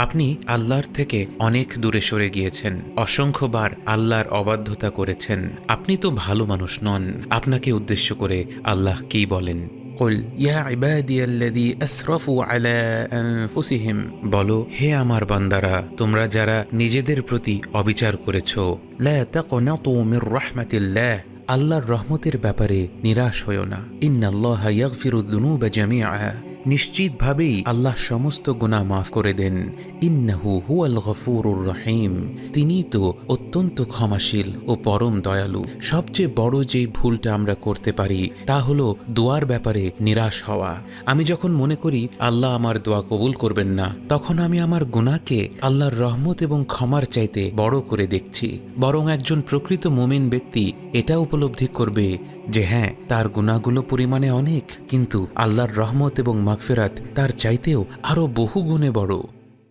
আপনি আল্লাহর থেকে অনেক দূরে সরে গিয়েছেন, অসংখ্যবার আল্লাহর অবাধ্যতা করেছেন। আপনি তো ভালো মানুষ নন। আপনাকে উদ্দেশ্য করে আল্লাহ কি বলেন? কুল ইয়া ইবাদিয়াল্লাযী আসরাফু আলা আনফুসিহিম, বলো হে আমার বান্দারা, তোমরা যারা নিজেদের প্রতি অবিচার করেছ, লা তাকনাতু মির রাহমাতিল্লাহ, আল্লাহর রহমতের ব্যাপারে নিরাশ হয়ো না। ইন্নাল্লাহা ইয়াগফিরুয যুনুবা জামিআ, নিশ্চিতভাবেই আল্লাহ সমস্ত গুনাহ মাফ করে দেন। ইন্নাহু হুয়াল গফুরুর রহিম, তিনিই তো অত্যন্ত ক্ষমাশীল ও পরম দয়ালু। সবচেয়ে বড় যেই ভুলটা আমরা করতে পারি তা হলো দোয়ার ব্যাপারে নিরাশ হওয়া। আমি যখন মনে করি আল্লাহ আমার দোয়া কবুল করবেন না, তখন আমি আমার গুনাহকে আল্লাহর রহমত এবং ক্ষমার চাইতে বড় করে দেখছি। বরং একজন প্রকৃত মুমিন ব্যক্তি এটা উপলব্ধি করবে যে হ্যাঁ, তার গুনাহগুলো পরিমাণে অনেক, কিন্তু আল্লাহর রহমত এবং মাগফিরাত তার চাইতেও আরো বহু গুণে বড়।